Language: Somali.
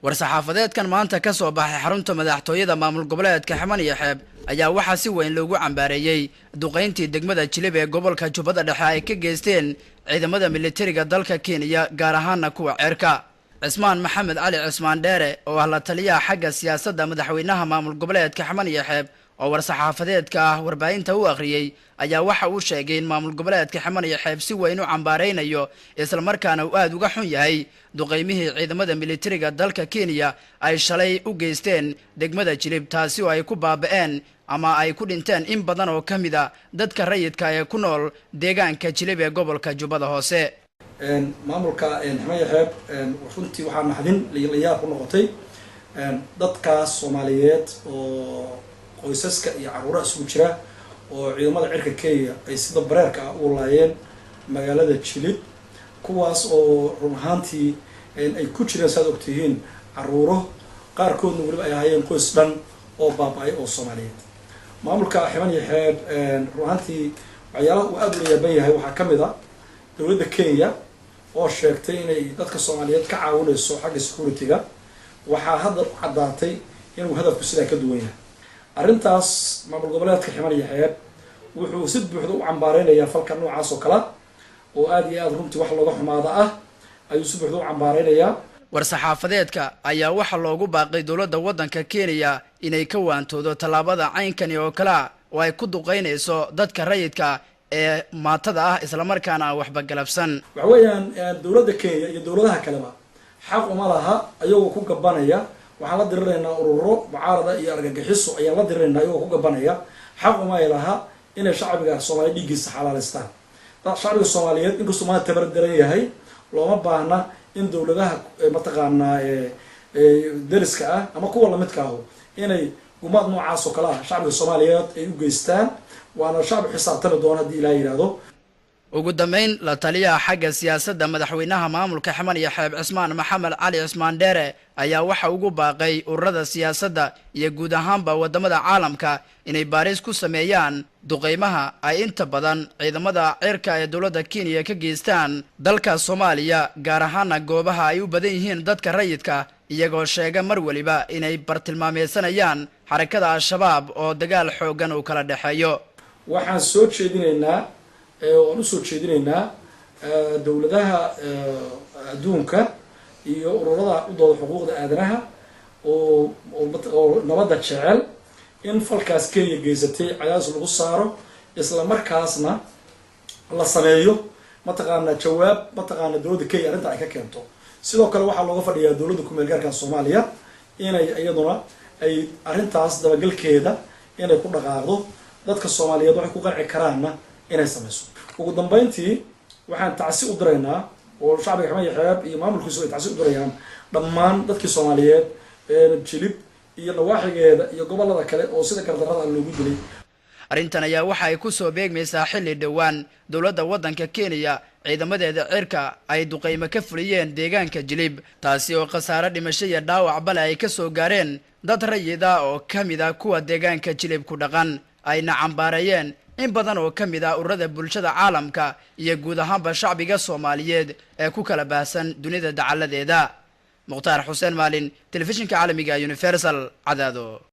war-saxaafadeedkan maanta ka soo baxay xarunta madaxtooyada maamul goboleedka Xaman iyo Xeeb ayaa waxaa si weyn loogu cambaareeyay duqeyntii degmada Jilib ee gobolka Jubbada Dhexe ay ka geysteen ciidamada militariga dalka Kenya gaar ahaan kuwa cirka. Cismaan Maxamed Cali Cismaan Dheere oo ah la taliyaha xagga siyaasadda madaxweynaha maamul goboleedka Xaman iyo Xeeb oo war-saxaafadeedka warbaahinta u akhriyay ayaa waxa uu sheegay in maamul goboleedka Xaman iyo Xeeb si weyn u cambaareynayo isla markaana uu aad uga xun yahay duqeymihii ciidamada militariga dalka Kenya ay shalay u geysteen degmada Jilib taasi oo ay ku baaba'een ama ay ku dhinteen in badan oo kamida dadka rayidka ee ku nool deegaanka Jilib ee gobolka Jubbada Hoose. maamulka Xaman iyo Xeeb runtii waxaa naxdin liyaab ku noqotay dadkaas Soomaaliyeed oo qoysaska iyo caruura isugu jira oo ciidamada cirka Kenya ay sida bareerka u laayeen magaalada Jilib kuwaas oo run ahaantii ay ku jireen saad ogtihiin caruuro qaarkoodna waliba ay ahaayeen qoys dhan oo baaba'ay oo Soomaaliyeed. maamulka Xaman iyo Xeeb run ahaantii waxyaalaha uu aad u yaaban yahay waxaa ka mid ah dowladda Kenya oo sheegtay inay dadka Soomaaliyeed ka caawinayso xagga security-ga waxaa hadda caddaatay inuu hadafku sidaa ka duwan yahay. arrintaas maamul goboleedka Xaman iyo Xeeb wuxuu si buuxda u cambaareynaya falka noocaas oo kale oo aad iyo aad runtii wax looga xumaada ah ayuu si buuxda u cambaareynaya. war-saxaafadeedka ayaa waxa loogu baaqay dowladda waddanka Kenya inay ka waantoodo tallaabada caynkani oo kale oo ay ku duqeynayso dadka rayidka ee maatada ah isla markaana waxba galabsan. waxa weeyaan dowladda Kenya iyo dowladaha kaleba xaq uma laha ayagoo ku gabanaya waxaan la diriraynaa ururo mucaarada iyo argagixiso ayaan la diriraynaa ayagoo ku gabanaya xaq uma laha inay shacbiga Soomaaliyeed dhigiisa xalaaleystaan. shacbiga Soomaaliyeed inkastoo maanta tabardaran yahay looma baahna in dowladaha mataqaanaa deriska ah ama kuwa la midka ah inay gumaad noocaas oo kale ah shacbiga Soomaaliyeed ay u geystaan waana shacbi xisaabtami doona haddii Ilaahay yiraahdo. ugu dambeyn la taliyaha xagga siyaasadda madaxweynaha maamulka Xaman iyo Xeeb Cismaan Maxamed Cali Cismaan Dheere ayaa waxa ugu baaqay ururada siyaasadda iyo guud ahaanba wadamada caalamka inay baaris ku sameeyaan duqeymaha ay inta badan ciidamada cirka ee dowladda Kenya ka geystaan dalka Soomaaliya gaar ahaan goobaha ay u badan yihiin dadka rayidka iyagoo sheega mar waliba inay bartilmaameedsanayaan xarakada Al-Shabaab oo dagaal xoogan uu kala dhaxeeyo. waxaan soo jeedinaynaa oo u soo jeedinaynaa dowladaha adduunka iyo ururada u dooda xuquuqda aadanaha oo nabadda jecel in falkaas Kenya geysatay cadaadis lagu saaro isla markaasna la sameeyo mataqaana jawaab mataqaana dowladda Kenya arrinta ay ka keento. sidoo kale waxaa looga fadhiyaa dowladda ku meel gaarka Soomaaliya inay iyaduna ay arrintaas dabagalkeeda inay ku dhaqaaqdo dadka Soomaaliyeed waxay ku qanci karaanna inay samayso. ugu dambeyntii waxaan tacsi u diraynaa oo shacbiga Xaman iyo Xeeb iyo maamulkiisu ay tacsi u dirayaan dhammaan dadkii Soomaaliyeed ee Jilib iyo nawaaxigeeda iyo gobolada kale oo sida gardarrada loogu dilay. arrintan ayaa waxa ay ku soo beegmaysaa xilli dhawaan dowladda waddanka Kenya ciidamadeeda cirka ay duqeymo ka fuliyeen deegaanka Jilib taasi oo khasaare dhimasho iyo dhaawac bale ay ka soo gaareen dad rayid ah oo kamid ah kuwa deegaanka Jilib ku dhaqan ayna cambaareeyeen in badan oo kamid ah ururada bulshada caalamka iyo guud ahaanba shacbiga Soomaaliyeed ee ku kala baahsan dunida dacaladeeda. Mukhtaar Xuseen Maalin, telefishinka caalamiga Universal, Cadaado.